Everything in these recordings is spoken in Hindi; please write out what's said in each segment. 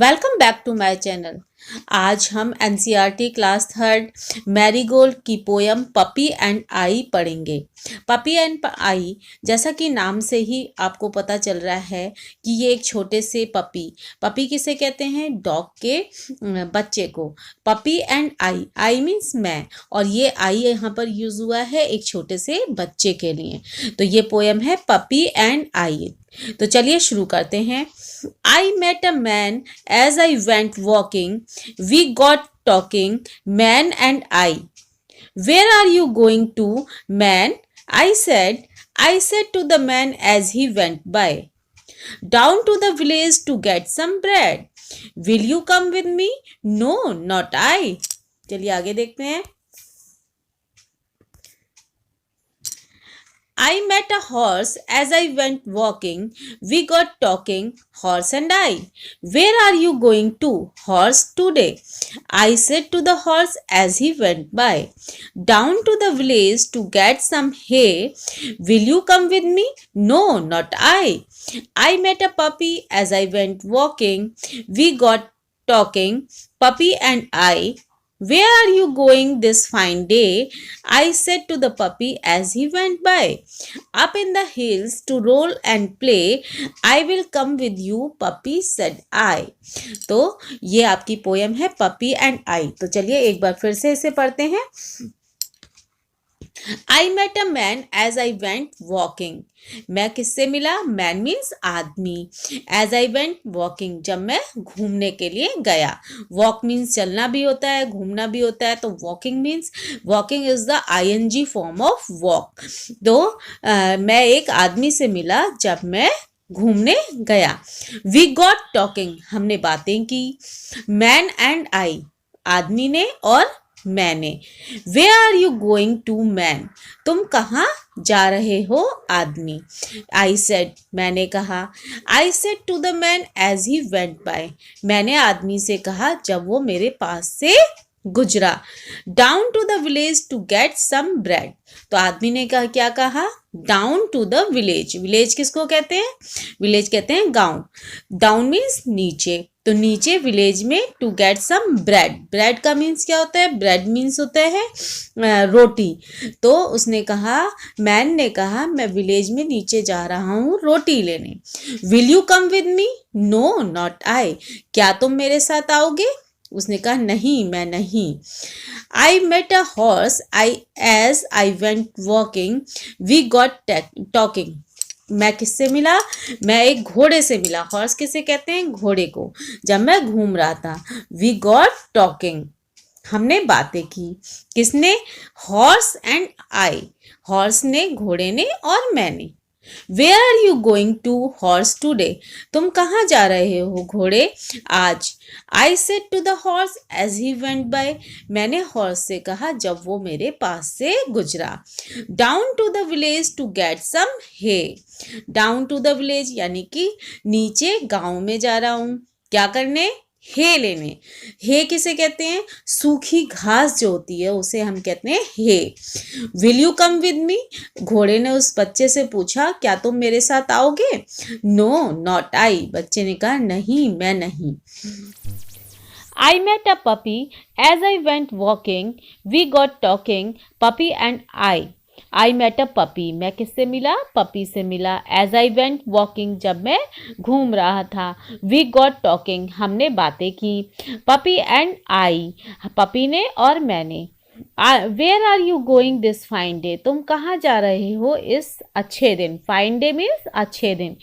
Welcome back to my channel. आज हम एनसीईआरटी क्लास थर्ड मैरीगोल्ड की पोयम पपी एंड आई पढ़ेंगे। पपी एंड आई, जैसा कि नाम से ही आपको पता चल रहा है कि ये एक छोटे से पपी किसे कहते हैं? डॉग के बच्चे को। पपी एंड आई मीन्स मैं, और ये आई यहाँ पर यूज हुआ है एक छोटे से बच्चे के लिए। तो ये पोयम है पपी एंड आई। तो चलिए शुरू करते हैं। I met a man as I went walking. We got talking, man and I. Where are you going to, man? I said to the man as he went by. Down to the village to get some bread. Will you come with me? No, not I. चलिए आगे देखते हैं। I met a horse as I went walking. We got talking, horse and I. Where are you going to, horse, today? I said to the horse as he went by. Down to the village to get some hay. Will you come with me? No, not I. I met a puppy as I went walking. We got talking, puppy and I. Where are you going this fine day? I said to the puppy as he went by. Up in the hills to roll and play. I will come with you, puppy, said I. तो ये आपकी पोयम है पपी एंड आई। तो चलिए एक बार फिर से इसे पढ़ते हैं। I met a man as I went walking. मैं किससे मिला? Man means आदमी। As I went walking, जब मैं घूमने के लिए गया। Walk means चलना भी होता है, घूमना भी होता है। तो walking means walking is the ing form of walk। तो मैं एक आदमी से मिला जब मैं घूमने गया। We got talking, हमने बातें की। Man and I, आदमी ने और मैंने। Where are you going to, man? तुम कहाँ जा रहे हो, आदमी? I said, मैंने कहा। I said to the man as he went by. मैंने आदमी से कहा जब वो मेरे पास से गुजरा। Down to the village to get some bread. तो आदमी ने कहा, क्या कहा? Down to the village. Village किसको कहते हैं? विलेज कहते हैं गांव। Down means नीचे। तो नीचे विलेज में to get some bread. Bread का मीन्स क्या होता है? ब्रेड मीन्स होता है रोटी। तो उसने कहा, मैन ने कहा, मैं विलेज में नीचे जा रहा हूँ रोटी लेने। Will you come with me? No, not I. क्या तुम मेरे साथ आओगे? उसने कहा, नहीं, मैं नहीं। I met a horse as I went walking. We got talking. मैं किससे मिला? मैं एक घोड़े से मिला। हॉर्स किसे कहते हैं? घोड़े को। जब मैं घूम रहा था। वी गॉट टॉकिंग, हमने बातें की। किसने? Horse and I. हॉर्स ने, घोड़े ने और मैंने। Where are you going to, horse, today? तुम कहाँ जा रहे हो, घोड़े, आज? I said to the horse as he went by. मैंने हॉर्स से कहा जब वो मेरे पास से गुजरा। Down to the village to get some hay. Down to the village यानी कि नीचे गांव में जा रहा हूं। क्या करने? हे लेने। हे किसे कहते हैं? सूखी घास जो होती है उसे हम कहते हैं hay. Will you come with me? घोड़े ने उस बच्चे से पूछा, क्या तुम मेरे साथ आओगे? नो, नॉट आई। बच्चे ने कहा, नहीं, मैं नहीं। I met a puppy as I went walking. We got talking, puppy and I. I met a puppy. मैं किससे मिला? पपी से मिला। As I went walking, जब मैं घूम रहा था। We got talking, हमने बातें की। Puppy and I, पपी ने और मैंने। Where are you going this fine day? तुम कहाँ जा रहे हो इस अच्छे दिन? Fine day means अच्छे दिन।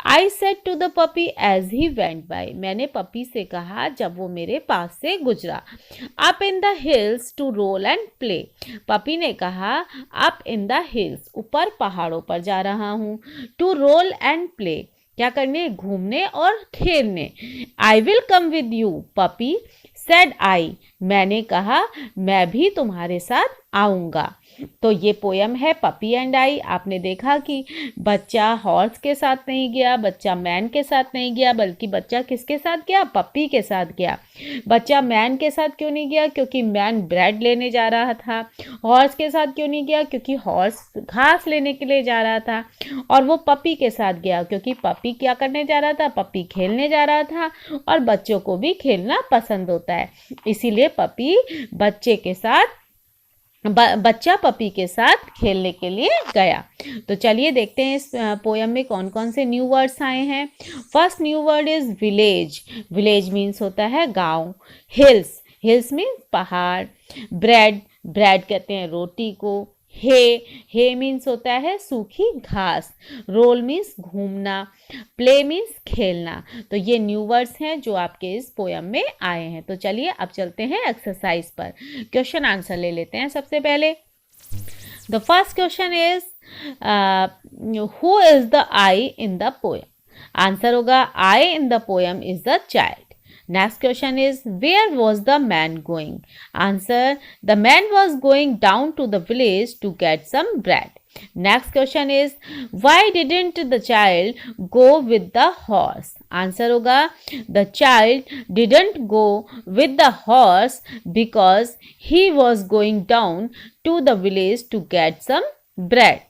I said to the puppy as he went by. मैंने पपी से कहा जब वो मेरे पास से गुजरा। Up in the hills to roll and play. Puppy ने कहा, up in the hills, ऊपर पहाड़ों पर जा रहा हूँ। To roll and play, क्या करने? घूमने और खेलने। I will come with you, puppy, said I. मैंने कहा मैं भी तुम्हारे साथ आऊँगा। तो ये पोयम है पपी एंड आई। आपने देखा कि बच्चा हॉर्स के साथ नहीं गया, बच्चा मैन के साथ नहीं गया, बल्कि बच्चा किसके साथ गया? पपी के साथ गया। बच्चा मैन के साथ क्यों नहीं गया? क्योंकि मैन ब्रेड लेने जा रहा था। हॉर्स के साथ क्यों नहीं गया? क्योंकि हॉर्स घास लेने के लिए जा रहा था। और वो पपी के साथ गया क्योंकि पपी क्या करने जा रहा था? पपी खेलने जा रहा था, और बच्चों को भी खेलना पसंद होता है, इसीलिए पपी बच्चे के साथ बच्चा पपी के साथ खेलने के लिए गया। तो चलिए देखते हैं इस पोयम में कौन कौन से न्यू वर्ड्स आए हैं। First new word is village. Village means होता है गांव। हिल्स, हिल्स मीन्स पहाड़। ब्रेड, ब्रेड कहते हैं रोटी को। हे मीन्स होता है सूखी घास। रोल मीन्स घूमना। प्ले मीन्स खेलना। तो ये न्यू वर्ड्स हैं जो आपके इस पोयम में आए हैं। तो चलिए अब चलते हैं एक्सरसाइज पर। क्वेश्चन आंसर ले लेते हैं सबसे पहले। The first question is who is the I in the poem? Answer होगा I in the poem is the child. Next question is, where was the man going? Answer, the man was going down to the village to get some bread. Next question is, why didn't the child go with the horse? Answer होगा, the child didn't go with the horse because he was going down to the village to get some bread.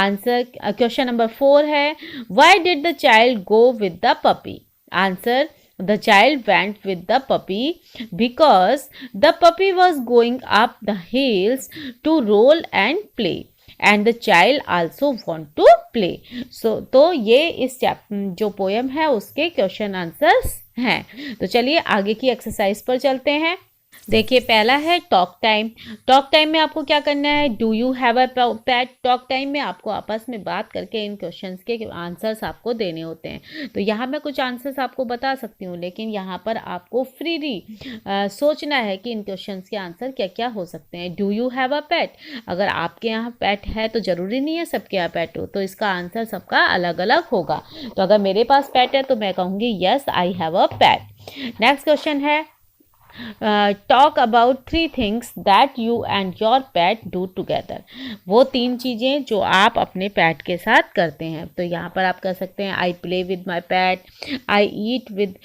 Answer, question number 4 है, why did the child go with the puppy? Answer, the child went with the puppy because the puppy was going up the hills to roll and play and the child also want to play. So तो ये इस जो पोयम है उसके क्वेश्चन आंसर्स हैं। तो चलिए आगे की एक्सरसाइज पर चलते हैं। देखिए पहला है टॉक टाइम। टॉक टाइम में आपको क्या करना है? Do you have a pet? Talk time में आपको आपस में बात करके इन क्वेश्चंस के आंसर्स आपको देने होते हैं। तो यहाँ मैं कुछ आंसर्स आपको बता सकती हूँ, लेकिन यहाँ पर आपको फ्रीली सोचना है कि इन क्वेश्चंस के आंसर क्या क्या हो सकते हैं। डू यू हैव अ पेट? अगर आपके यहाँ पेट है तो ज़रूरी नहीं है सबके यहाँ पेट हो, तो इसका आंसर सबका अलग अलग होगा। तो अगर मेरे पास पेट है तो मैं कहूँगी yes I have a pet. Next question है, talk about 3 things that you and your pet do together. वो 3 चीज़ें जो आप अपने पेट के साथ करते हैं। तो यहाँ पर आप कह सकते हैं I play with my pet, I eat with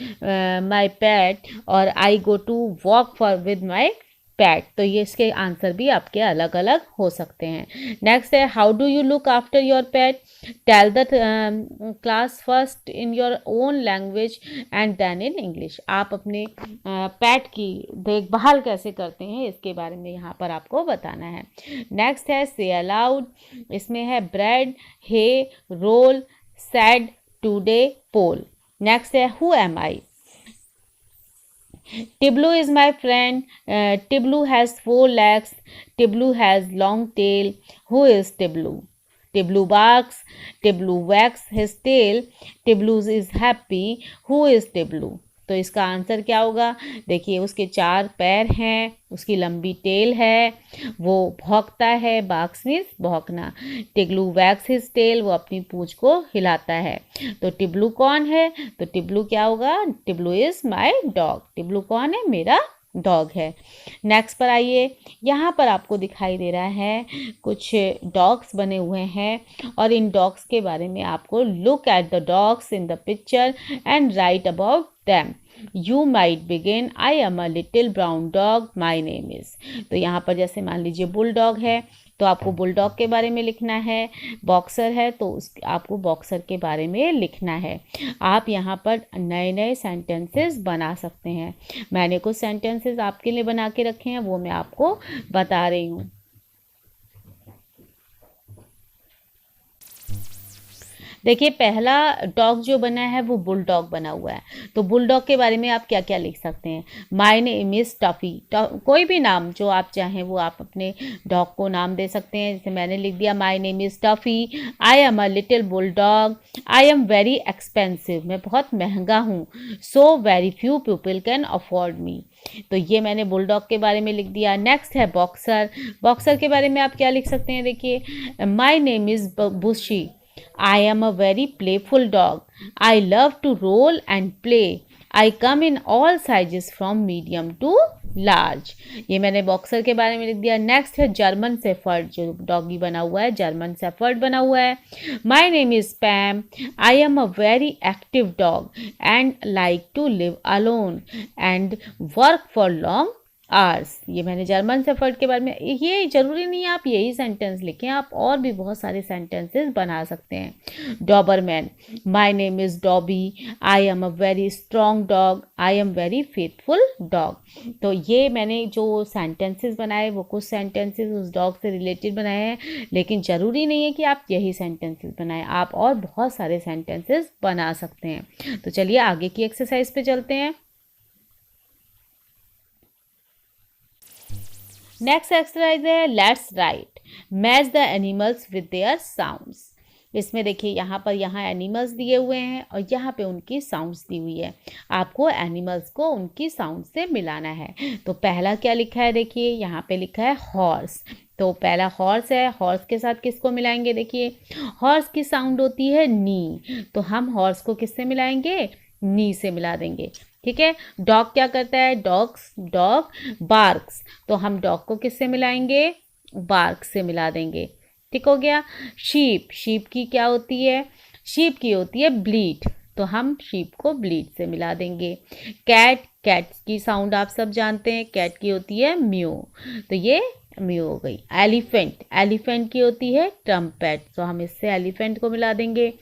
my pet, और I go to walk for with my pet. तो ये इसके आंसर भी आपके अलग अलग हो सकते हैं। नेक्स्ट है, how do you look after your pet? Tell the class first in your own language and then in English. आप अपने पेट की देखभाल कैसे करते हैं इसके बारे में यहाँ पर आपको बताना है। नेक्स्ट है से अलाउड। इसमें है ब्रेड, हे, रोल, सैड, टुडे, पोल। नेक्स्ट है who am I? Tiblu is my friend. Tiblu has 4 legs. Tiblu has long tail. Who is Tiblu? Tiblu barks. Tiblu wags his tail. Tiblu is happy. Who is Tiblu? तो इसका आंसर क्या होगा? देखिए उसके 4 पैर हैं, उसकी लंबी टेल है, वो भौंकता है, बार्क्स मीन्स भौंकना। टिग्लू वैग्स हिज टेल, वो अपनी पूंछ को हिलाता है। तो टिब्लू कौन है? तो टिब्लू क्या होगा? टिब्लू इज माय डॉग। टिब्लू कौन है? मेरा डॉग है। नेक्स्ट पर आइए, यहाँ पर आपको दिखाई दे रहा है कुछ डॉग्स बने हुए हैं, और इन डॉग्स के बारे में आपको look at the dogs in the picture and right about them. You might begin, I am a little brown dog, my name is. तो यहाँ पर जैसे मान लीजिए बुलडॉग है तो आपको बुलडॉग के बारे में लिखना है। बॉक्सर है तो आपको बॉक्सर के बारे में लिखना है। आप यहाँ पर नए नए सेंटेंसेस बना सकते हैं। मैंने कुछ सेंटेंसेस आपके लिए बना के रखे हैं, वो मैं आपको बता रही हूँ। देखिए पहला डॉग जो बना है वो बुलडॉग बना हुआ है। तो बुलडॉग के बारे में आप क्या क्या लिख सकते हैं? My name is Tuffy. कोई भी नाम जो आप चाहें वो आप अपने डॉग को नाम दे सकते हैं। जैसे मैंने लिख दिया my name is Tuffy, I am a little bulldog, I am very expensive, मैं बहुत महंगा हूँ, so very few people can afford me. तो ये मैंने बुलडॉग के बारे में लिख दिया। नेक्स्ट है बॉक्सर। बॉक्सर के बारे में आप क्या लिख सकते हैं? देखिए my name is Bushy, I am a very playful dog. I love to roll and play. I come in all sizes from medium to large. ये मैंने बॉक्सर के बारे में लिख दिया। नेक्स्ट है जर्मन शेफर्ड, जो डॉगी बना हुआ है, जर्मन शेफर्ड बना हुआ है। My name is Pam, I am a very active dog and like to live alone and work for long hours. ये मैंने जर्मन शेफर्ड के बारे में, ये जरूरी नहीं है आप यही सेंटेंस लिखें, आप और भी बहुत सारे सेंटेंसेस बना सकते हैं। Doberman, my name is Dobby, I am a very strong dog, I am very faithful dog. तो ये मैंने जो सेंटेंसेस बनाए वो कुछ सेंटेंसेस उस डॉग से रिलेटेड बनाए हैं, लेकिन ज़रूरी नहीं है कि आप यही सेंटेंसेस बनाएं, आप और बहुत सारे सेंटेंसेस बना सकते हैं। तो चलिए आगे की एक्सरसाइज पे चलते हैं। नेक्स्ट एक्सरसाइज है let's write, match the animals with their sounds. इसमें देखिए यहाँ एनिमल्स दिए हुए हैं और यहाँ पे उनकी साउंड्स दी हुई है। आपको एनिमल्स को उनकी साउंड से मिलाना है। तो पहला क्या लिखा है, देखिए यहाँ पे लिखा है हॉर्स। तो पहला हॉर्स है, हॉर्स के साथ किसको मिलाएंगे, देखिए हॉर्स की साउंड होती है नी, तो हम हॉर्स को किससे मिलाएंगे, नी से मिला देंगे। ठीक है। डॉग क्या करता है, डॉग बार्क्स, तो हम डॉग को किससे मिलाएंगे, बार्क से मिला देंगे। ठीक हो गया। शीप की क्या होती है, शीप की होती है ब्लीट, तो हम शीप को ब्लीट से मिला देंगे। कैट की साउंड आप सब जानते हैं, कैट की होती है म्यू, तो ये म्यू हो गई। एलिफेंट की होती है ट्रम्पेट, तो हम इससे एलिफेंट को मिला देंगे।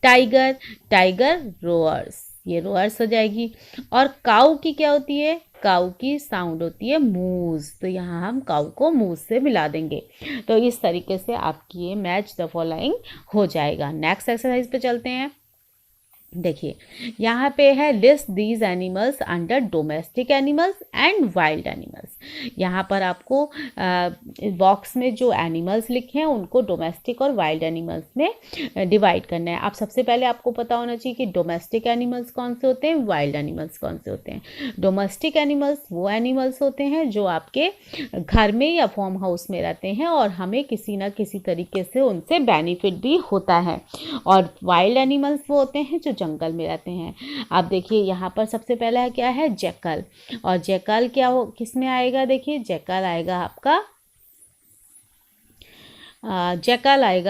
टाइगर रोअर्स, ये रोअर्स हो जाएगी। और काऊ की क्या होती है, काऊ की साउंड होती है मूज, तो यहाँ हम काऊ को मूज से मिला देंगे। तो इस तरीके से आपकी ये मैच द फॉलोइंग हो जाएगा। नेक्स्ट एक्सरसाइज पे चलते हैं। देखिए यहाँ पे है list these animals under domestic animals and wild animals. यहाँ पर आपको बॉक्स में जो एनिमल्स लिखे हैं उनको डोमेस्टिक और वाइल्ड एनिमल्स में डिवाइड करना है। आप सबसे पहले आपको पता होना चाहिए कि डोमेस्टिक एनिमल्स कौन से होते हैं, वाइल्ड एनिमल्स कौन से होते हैं। डोमेस्टिक एनिमल्स वो एनिमल्स होते हैं जो आपके घर में या फार्म हाउस में रहते हैं और हमें किसी ना किसी तरीके से उनसे बेनिफिट भी होता है। और वाइल्ड एनिमल्स वो होते हैं जो जंगल में रहते हैं। आप देखिए यहाँ पर सबसे पहला क्या है, जैकल। और जैकल क्या हो, किस में आएगा, देखिए जैकल आएगा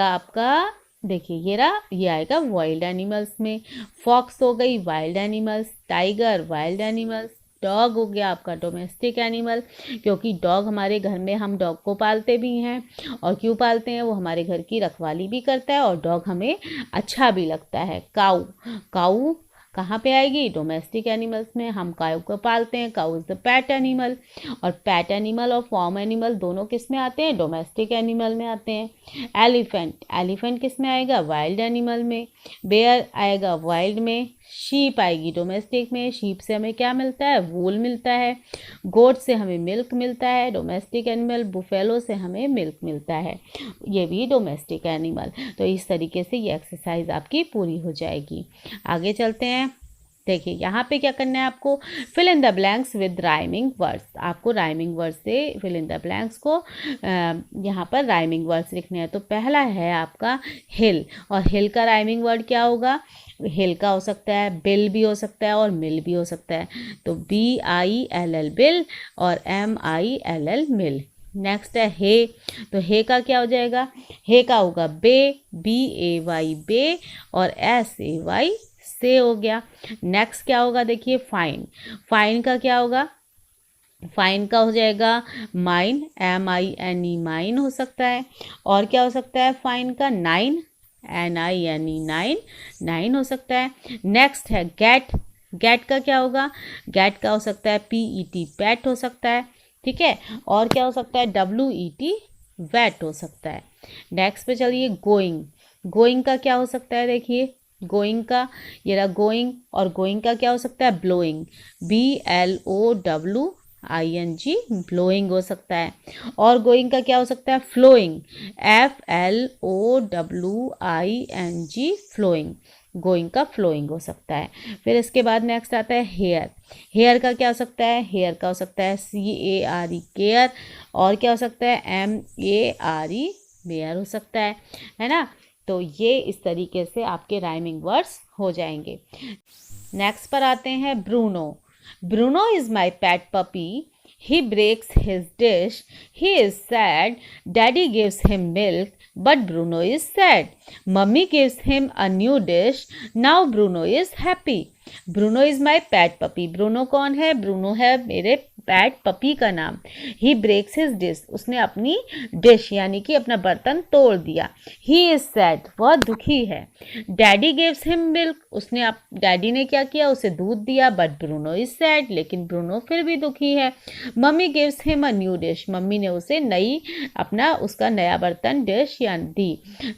आपका देखिए ये आएगा वाइल्ड एनिमल्स में। फॉक्स हो गई wild animals, tiger wild animals, dog हो गया आपका डोमेस्टिक एनिमल, क्योंकि डॉग हमारे घर में हम डॉग को पालते भी हैं। और क्यों पालते हैं, वो हमारे घर की रखवाली भी करता है और डॉग हमें अच्छा भी लगता है। काऊ कहाँ पे आएगी, डोमेस्टिक एनिमल्स में, हम काऊ को पालते हैं। काऊ इज द पेट एनिमल। और पेट एनिमल और फार्म एनिमल दोनों किस में आते हैं, डोमेस्टिक एनिमल में आते हैं। एलिफेंट किस में आएगा, वाइल्ड एनिमल में। बेयर आएगा वाइल्ड में। शीप आएगी डोमेस्टिक में, शीप से हमें क्या मिलता है, वूल मिलता है। गोट से हमें मिल्क मिलता है, डोमेस्टिक एनिमल। बुफेलो से हमें मिल्क मिलता है, ये भी डोमेस्टिक एनिमल। तो इस तरीके से ये एक्सरसाइज आपकी पूरी हो जाएगी। आगे चलते हैं। देखिए यहाँ पे क्या करना है आपको, fill in the blanks with rhyming words. आपको राइमिंग वर्ड्स से फिल इन द ब्लैंक्स को यहाँ पर राइमिंग वर्ड्स लिखने हैं। तो पहला है आपका हिल, और हिल का राइमिंग वर्ड क्या होगा, हिल का हो सकता है बिल भी हो सकता है और मिल भी हो सकता है। तो BILL बिल और MILL मिल। नेक्स्ट है हे, तो हे का क्या हो जाएगा, हे का होगा BAY बे और SAY से हो गया। नेक्स्ट क्या होगा, देखिए फाइन का क्या होगा, फाइन का हो जाएगा माइन, MINE माइन हो सकता है। और क्या हो सकता है फाइन का, NINE नाइन हो सकता है। नेक्स्ट है गेट का क्या होगा, गेट का हो सकता है PET पेट हो सकता है। ठीक है। और क्या हो सकता है, WET वेट हो सकता है। नेक्स्ट पे चलिए गोइंग का क्या हो सकता है, देखिए गोइंग का ये रहा गोइंग, और गोइंग का क्या हो सकता है, ब्लोइंग, BLOWING ब्लोइंग हो सकता है। और गोइंग का क्या हो सकता है, फ्लोइंग, FLOWING फ्लोइंग, गोइंग का फ्लोइंग हो सकता है। फिर इसके बाद नेक्स्ट आता है हेयर का क्या हो सकता है, हेयर का हो सकता है CARE केयर, और क्या हो सकता है MARE मेयर हो सकता है ना। तो ये इस तरीके से आपके राइमिंग वर्ड्स हो जाएंगे। नेक्स्ट पर आते हैं Bruno is my pet puppy, He breaks his dish. He is sad. Daddy gives him milk, but Bruno is sad. Mummy gives him a new dish. Now Bruno is happy. Bruno is my pet puppy. Bruno कौन है? Bruno है मेरे पैट पपी का नाम. He breaks his dish. उसने अपनी डिश यानी कि अपना बर्तन तोड़ दिया. He is sad. वह दुखी है. Daddy gives him milk. उसने डैडी ने क्या किया? उसे दूध दिया. But Bruno is sad. लेकिन ब्रूनो फिर भी दुखी है. Mummy gives him a new dish. Mummy ने उसे उसका नया बर्तन डिश या दी.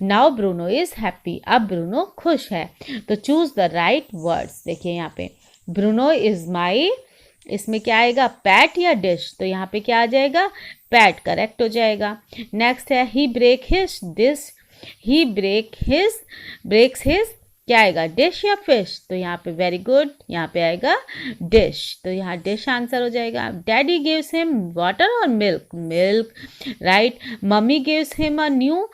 Now Bruno is happy. अब ब्रूनो खुश है. तो choose the right words. देखिए यहाँ पे ब्रूनो इज माई, इसमें क्या आएगा? पैट या डिश? तो यहाँ पे क्या आ जाएगा? पैट करेक्ट हो जाएगा. नेक्स्ट है he break his this. He breaks his क्या आएगा? डिश या फिश? तो यहाँ पे वेरी गुड, यहाँ पे आएगा डिश. तो यहाँ डिश आंसर हो जाएगा. डैडी गिव्स हिम वाटर और milk right. Mummy gives him a new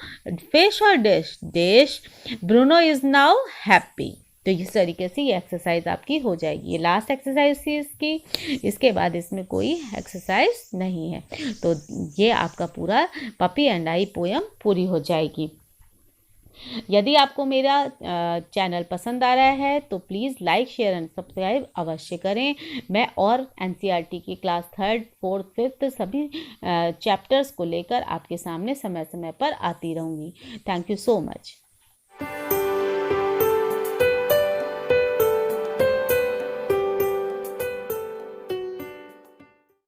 fish और dish. Bruno is now happy. तो इस तरीके से ये एक्सरसाइज आपकी हो जाएगी. ये लास्ट एक्सरसाइज थी इसकी. इसके बाद इसमें कोई एक्सरसाइज नहीं है. तो ये आपका पूरा पपी एंड आई पोयम पूरी हो जाएगी. यदि आपको मेरा चैनल पसंद आ रहा है तो please like share and subscribe अवश्य करें. मैं और NCERT की क्लास 3rd 4th 5th सभी चैप्टर्स को लेकर आपके सामने समय समय पर आती रहूँगी. Thank you so much.